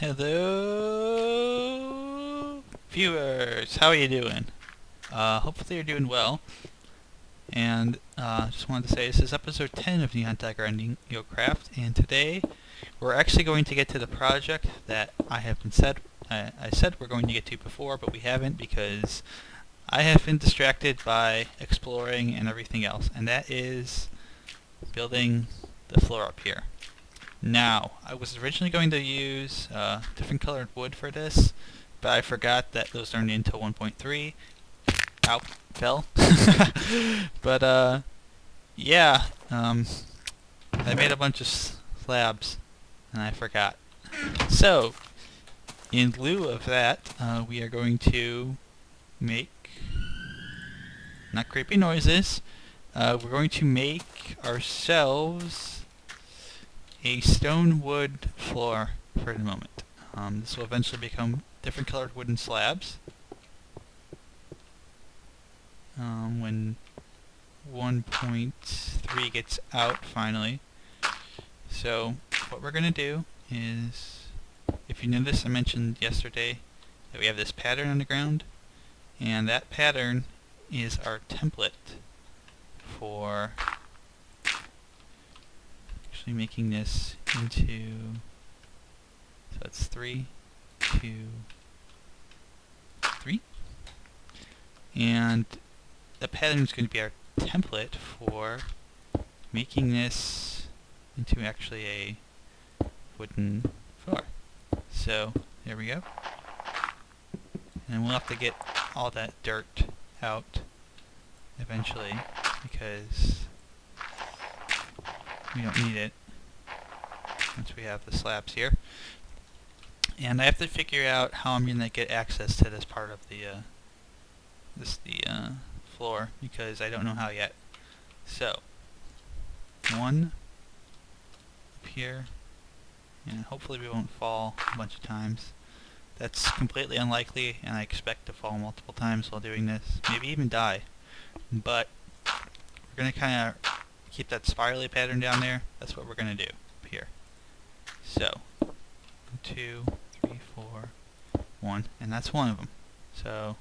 Hello, viewers. How are you doing? Hopefully you're doing well. And just wanted to say this is episode 10 of NihonTiger and NeoCraft, and today we're actually going to get to the project that I said we're going to get to before, but we haven't because I have been distracted by exploring and everything else, and that is building the floor up here. Now, I was originally going to use different colored wood for this, but I forgot that those aren't until 1.3. Ow, fell. But yeah, I made a bunch of slabs, and I forgot. So, in lieu of that, we are going to make, not creepy noises, we're going to make ourselves a stone wood floor for the moment. This will eventually become different colored wooden slabs when 1.3 gets out finally. So what we're going to do is, if you notice, I mentioned yesterday that we have this pattern on the ground, and that pattern is our template for making this into, so it's 3, 2, 3, and the pattern is going to be our template for making this into actually a wooden floor. So there we go, and we'll have to get all that dirt out eventually because we don't need it once we have the slabs here. And I have to figure out how I'm going to get access to this part of the floor because I don't know how yet. So, one up here, and hopefully we won't fall a bunch of times. That's completely unlikely, and I expect to fall multiple times while doing this, maybe even die. But we're going to kind of keep that spirally pattern down there. That's what we're going to do up here. So, 1, 2, 3, 4, 1, and that's one of them. So,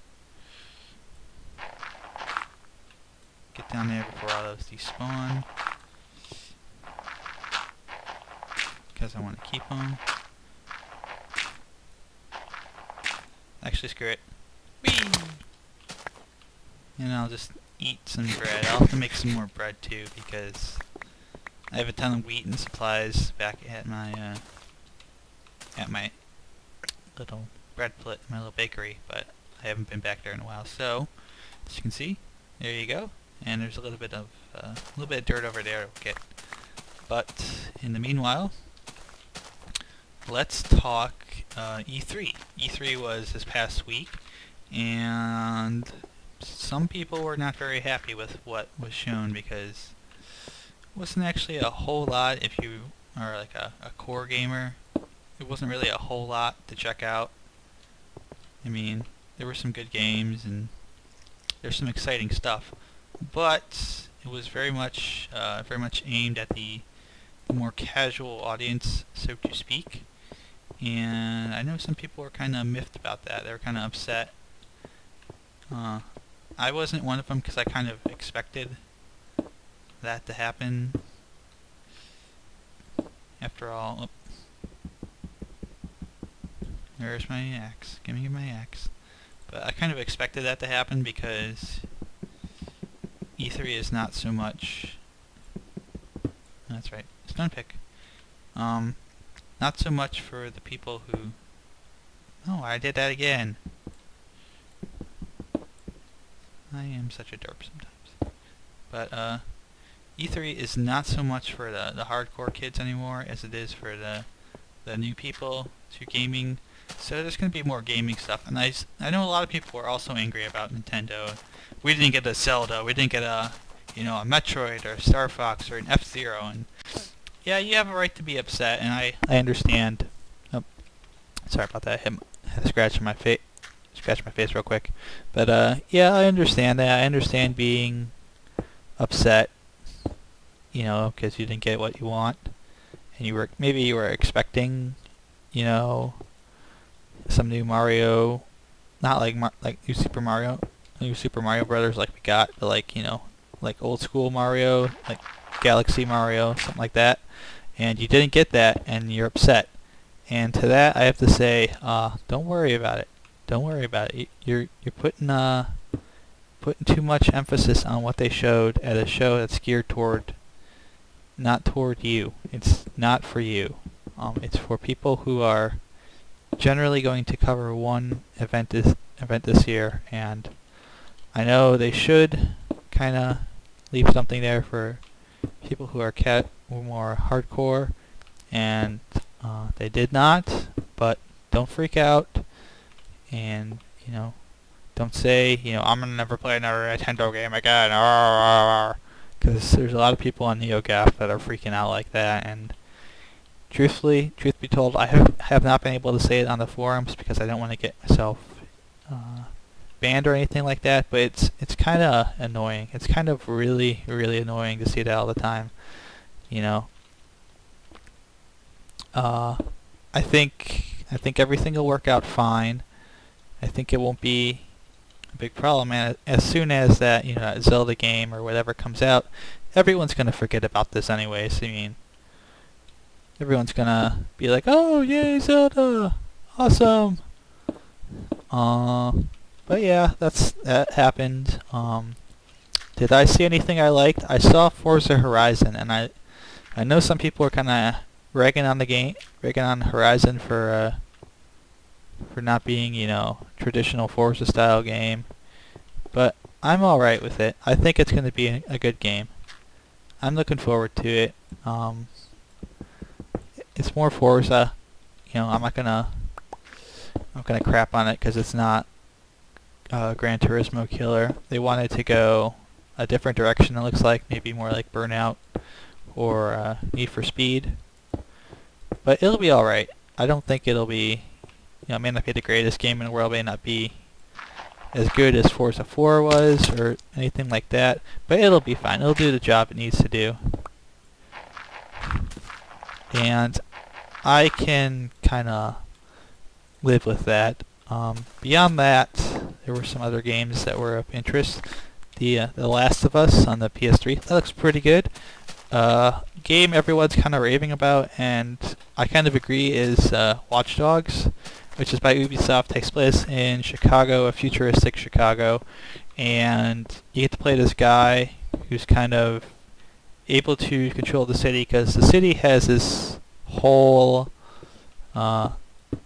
get down there before all those despawn, because I want to keep them. Actually, screw it. Whee! And I'll just eat some bread. I'll have to make some more bread too because I have a ton of wheat and supplies back at my little bread plit, my little bakery, but I haven't been back there in a while. So, as you can see, there you go. And there's a little bit of dirt over there we'll get. But in the meanwhile, let's talk E3. E3 was this past week, and some people were not very happy with what was shown because it wasn't actually a whole lot. If you are like a core gamer, it wasn't really a whole lot to check out. I mean, there were some good games and there's some exciting stuff, but it was very much aimed at the more casual audience, so to speak. And I know some people were kind of miffed about that. They were kind of upset. I wasn't one of them because I kind of expected that to happen. After all, there's my axe. Give me my axe. But I kind of expected that to happen because E3 is not so much. That's right, stone pick. Not so much for the people who. Oh, I did that again. I am such a derp sometimes. But E3 is not so much for the hardcore kids anymore as it is for the new people to gaming. So there's going to be more gaming stuff. And I know a lot of people were also angry about Nintendo. We didn't get a Zelda. We didn't get a Metroid or a Star Fox or an F-Zero. And yeah, you have a right to be upset, and I understand. Oh, sorry about that. I had to scratch my face real quick. But yeah, I understand that. I understand being upset, because you didn't get what you want, and maybe you were expecting, some new Mario, not like new Super Mario Brothers like we got, but like, like old school Mario, like Galaxy Mario, something like that. And you didn't get that, and you're upset. And to that, I have to say, don't worry about it. Don't worry about it. You're putting too much emphasis on what they showed at a show that's geared not toward you. It's not for you. It's for people who are generally going to cover one event this year, and I know they should kind of leave something there for people who are more hardcore, and they did not. But don't freak out, and don't say I'm gonna never play another Nintendo game again, because there's a lot of people on NeoGAF that are freaking out like that. And truth be told, I have not been able to say it on the forums because I don't want to get myself banned or anything like that. But it's kind of annoying. It's kind of really annoying to see that all the time. I think everything will work out fine. I think it won't be a big problem, and as soon as that that Zelda game or whatever comes out, everyone's gonna forget about this anyways. I mean, everyone's gonna be like, "Oh, yay, Zelda, awesome!" But yeah, that happened. Did I see anything I liked? I saw Forza Horizon, and I know some people are kind of ragging on Horizon for not being, traditional Forza style game. But I'm alright with it. I think it's going to be a good game. I'm looking forward to it. It's more Forza. I'm not gonna crap on it because it's not Gran Turismo killer. They wanted to go a different direction, it looks like, maybe more like Burnout or Need for Speed. But it'll be alright. I don't think it'll be, it may not be the greatest game in the world, may not be as good as Forza 4 was or anything like that, but it'll be fine. It'll do the job it needs to do. And I can kind of live with that. Beyond that, there were some other games that were of interest. The Last of Us on the PS3, that looks pretty good. Game everyone's kind of raving about, and I kind of agree, is Watch Dogs, which is by Ubisoft. Takes place in Chicago, a futuristic Chicago, and you get to play this guy who's kind of able to control the city, because the city has this whole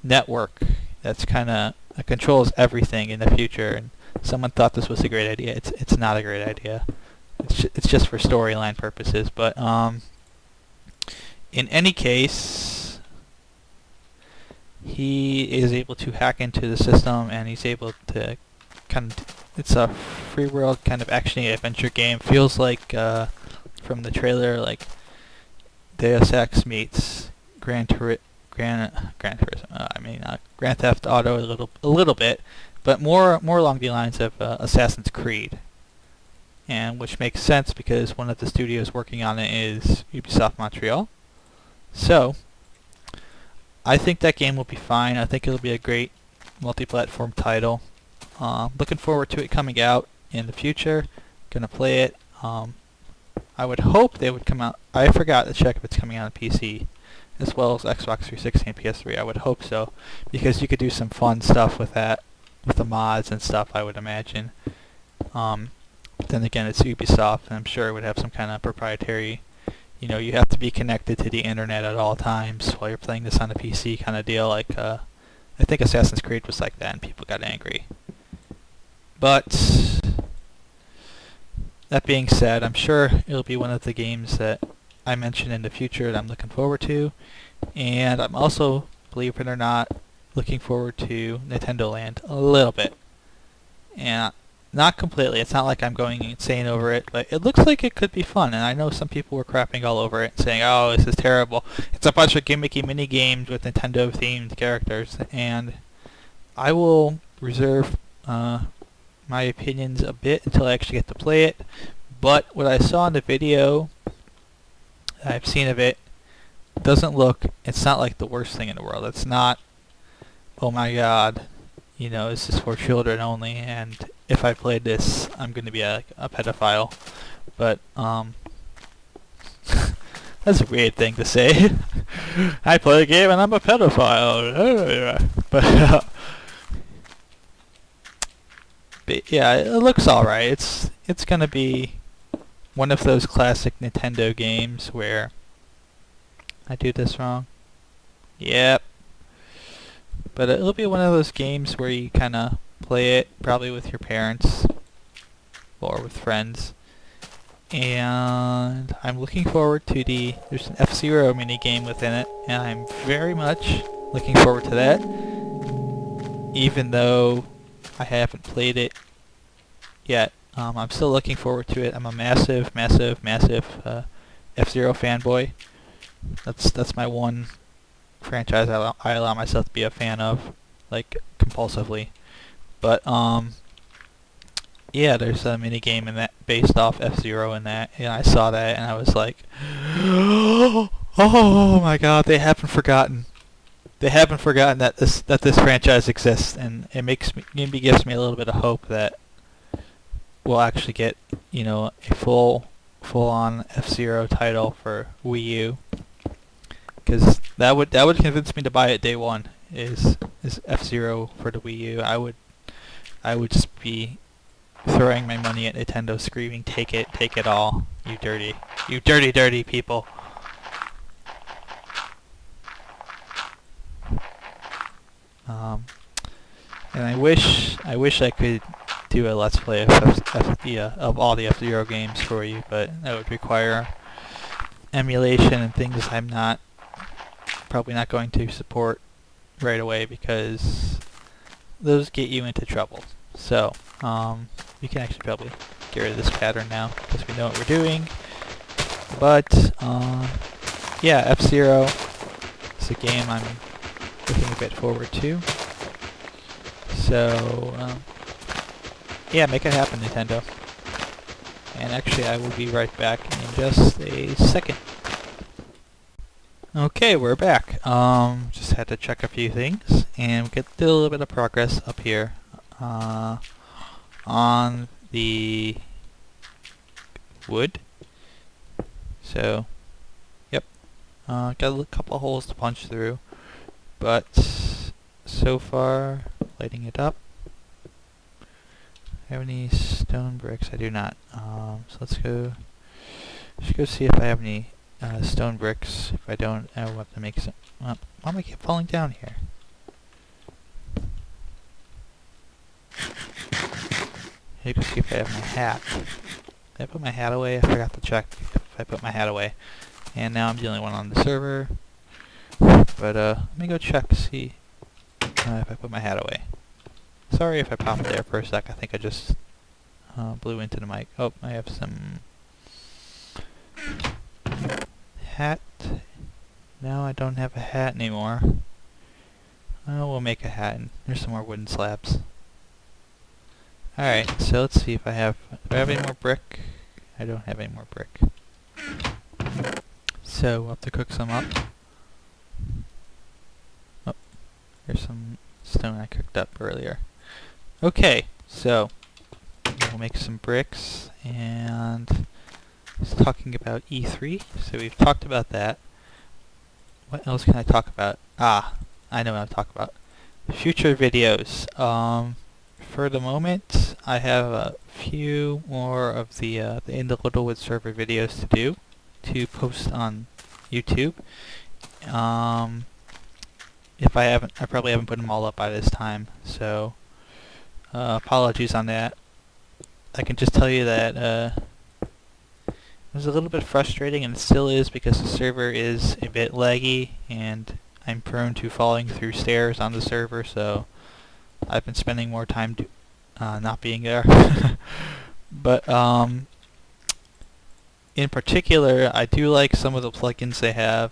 network that's kind of controls everything in the future. And someone thought this was a great idea. It's not a great idea. It's just for storyline purposes. But in any case, he is able to hack into the system, and he's able to it's a free world kind of action adventure game. Feels like from the trailer, like Deus Ex meets Grand Theft Auto a little bit, but more along the lines of Assassin's Creed, and which makes sense because one of the studios working on it is Ubisoft Montreal. So I think that game will be fine. I think it'll be a great multi-platform title. Looking forward to it coming out in the future. Gonna play it. I would hope they would come out. I forgot to check if it's coming out on PC as well as Xbox 360 and PS3. I would hope so, because you could do some fun stuff with that, with the mods and stuff, I would imagine. Then again, it's Ubisoft, and I'm sure it would have some kind of proprietary, you have to be connected to the internet at all times while you're playing this on a PC kind of deal. Like, I think Assassin's Creed was like that, and people got angry. But that being said, I'm sure it'll be one of the games that I mention in the future that I'm looking forward to. And I'm also, believe it or not, looking forward to Nintendo Land a little bit. And not completely. It's not like I'm going insane over it, but it looks like it could be fun. And I know some people were crapping all over it and saying, "Oh, this is terrible. It's a bunch of gimmicky mini games with Nintendo-themed characters." And I will reserve my opinions a bit until I actually get to play it. But what I saw in the video I've seen of it doesn't look, it's not like the worst thing in the world. It's not oh my god, you know, this is for children only, and if I play this, I'm gonna be a pedophile. But, that's a weird thing to say. I play a game and I'm a pedophile. But yeah, it looks alright. It's gonna be one of those classic Nintendo games where I do this wrong. Yep. But it'll be one of those games where you kind of play it probably with your parents or with friends. And I'm looking forward to there's an F-Zero mini game within it, and I'm very much looking forward to that, even though I haven't played it yet. I'm still looking forward to it. I'm a massive F-Zero fanboy. That's my one franchise I allow myself to be a fan of, like, compulsively. But yeah, there's a mini game in that based off F-Zero in that, and I saw that and I was like, oh my god, they haven't forgotten. They haven't forgotten that this franchise exists, and maybe gives me a little bit of hope that we'll actually get, you know, a full-on F-Zero title for Wii U. Because that would convince me to buy it day one. Is F-Zero for the Wii U? I would just be throwing my money at Nintendo, screaming, take it all, you dirty people. And I wish I could do a Let's Play of all the F-Zero games for you, but that would require emulation and things I'm probably not going to support right away, because those get you into trouble. So, we can actually probably get rid of this pattern now, because we know what we're doing. But, yeah, F-Zero is a game I'm looking a bit forward to. So, yeah, make it happen, Nintendo. And actually, I will be right back in just a second. Okay, we're back. Just had to check a few things, and did a little bit of progress up here on the wood. So, yep, got a couple of holes to punch through, but so far, lighting it up. I have any stone bricks? I do not. So let's go see if I have any stone bricks. If I don't, I will have to make some. Why am I keep falling down here? You can see if I have my hat. Did I put my hat away? I forgot to check if I put my hat away. And now I'm the only one on the server. But let me go check, see if I put my hat away. Sorry if I popped there for a sec. I think I just blew into the mic. Oh, I have some hat. No, I don't have a hat anymore. Oh, we'll make a hat, and there's some more wooden slabs. Alright, so let's see if I have any more brick. I don't have any more brick. So we'll have to cook some up. Oh, there's some stone I cooked up earlier. Okay, so we'll make some bricks, and it's talking about E3, so we've talked about that. What else can I talk about? Ah, I know what I'm talking about. Future videos. For the moment, I have a few more of the In the Littlewood server videos to do, to post on YouTube. If I probably haven't put them all up by this time, so apologies on that. I can just tell you that it was a little bit frustrating, and it still is, because the server is a bit laggy, and I'm prone to falling through stairs on the server, so I've been spending more time not being there. But in particular, I do like some of the plugins they have.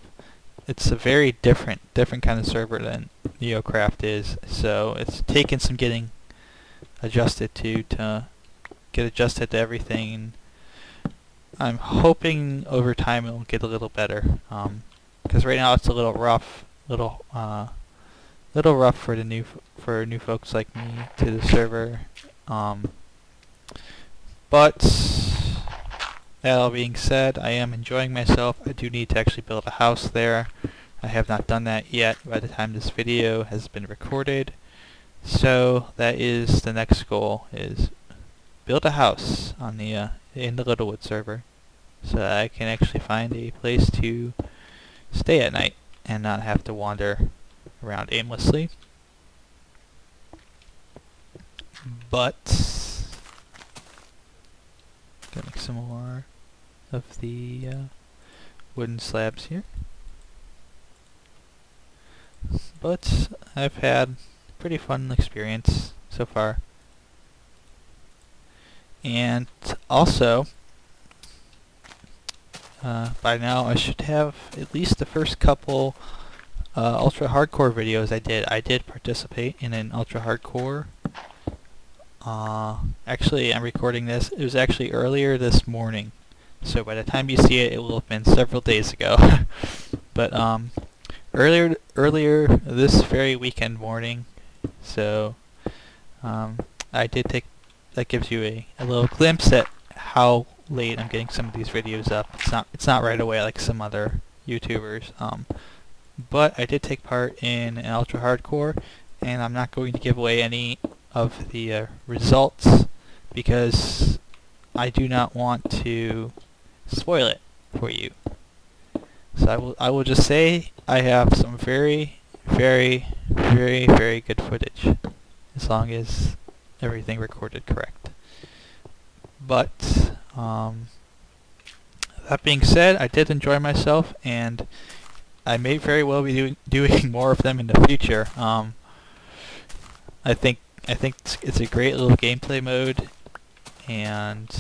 It's a very different kind of server than NeoCraft is, so it's taken some getting adjusted to get adjusted to everything. I'm hoping over time it will get a little better, because right now it's a little rough, little little rough for new folks like me to the server. But that all being said, I am enjoying myself. I do need to actually build a house there. I have not done that yet by the time this video has been recorded. So that is the next goal, is build a house on the in the Littlewood server, so that I can actually find a place to stay at night and not have to wander around aimlessly. But gonna make some more of the wooden slabs here. But I've had a pretty fun experience so far. And also, by now I should have at least the first couple ultra hardcore videos I did. I did participate in an ultra hardcore. Actually, I'm recording this. It was actually earlier this morning, so by the time you see it, it will have been several days ago. But earlier this very weekend morning, so I did take. That gives you a little glimpse at how late I'm getting some of these videos up. It's not right away like some other YouTubers. But I did take part in an ultra hardcore, and I'm not going to give away any of the results because I do not want to spoil it for you. So I will just say I have some very, very, very, very good footage, as long as everything recorded correct. But that being said, I did enjoy myself, and I may very well be doing more of them in the future. I think it's a great little gameplay mode, and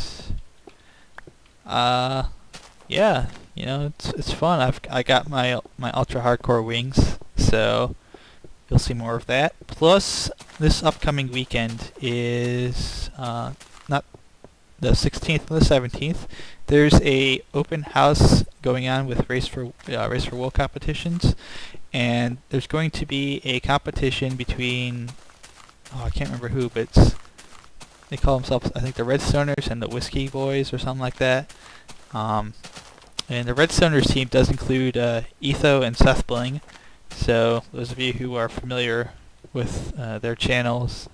yeah, you know, it's fun. I got my ultra hardcore wings, so you'll see more of that. Plus, this upcoming weekend is not the 16th and the 17th. There's a open house going on with Race for Wool competitions, and there's going to be a competition between I can't remember who, but they call themselves, I think, the Redstoners and the Whiskey Boys or something like that. And the Redstoners team does include Etho and Seth Bling. So those of you who are familiar with their channels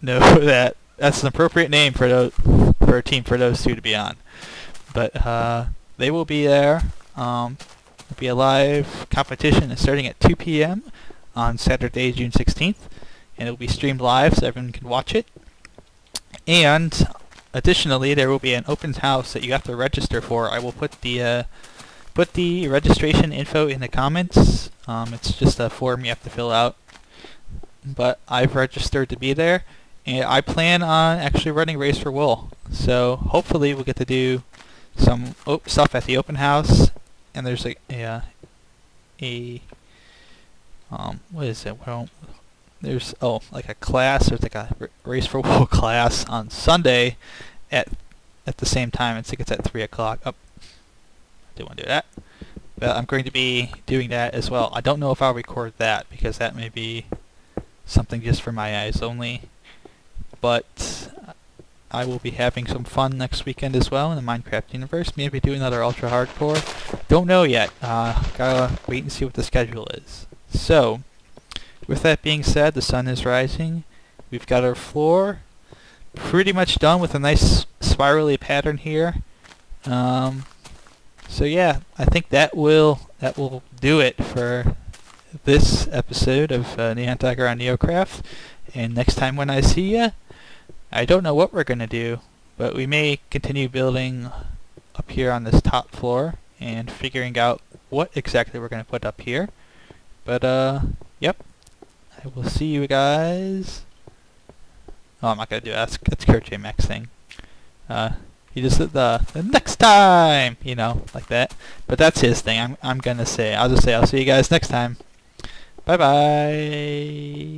know that that's an appropriate name for a team for those two to be on. But they will be there. It'll be a live competition starting at 2 p.m. on Saturday, June 16th, and it will be streamed live so everyone can watch it. And additionally, there will be an open house that you have to register for. I will put the registration info in the comments. It's just a form you have to fill out. But I've registered to be there, and I plan on actually running Race for Wool. So hopefully we'll get to do some stuff at the open house. And there's what is it? Well, there's like a class. There's like a Race for Wool class on Sunday at the same time. I think it's at 3 o'clock. I didn't want to do that. But I'm going to be doing that as well. I don't know if I'll record that because that may be something just for my eyes only. But I will be having some fun next weekend as well in the Minecraft universe. Maybe do another ultra hardcore. Don't know yet. Gotta wait and see what the schedule is. So, with that being said, the sun is rising. We've got our floor pretty much done with a nice spirally pattern here. So yeah, I think that will do it for this episode of NihonTiger on NeoCraft. And next time when I see ya, I don't know what we're gonna do, but we may continue building up here on this top floor and figuring out what exactly we're gonna put up here. But yep, I will see you guys. Oh, I'm not gonna do that. That's Kurt J. Max thing. He just said the next time, you know, like that. But that's his thing. I'm gonna say. I'll just say I'll see you guys next time. Bye bye.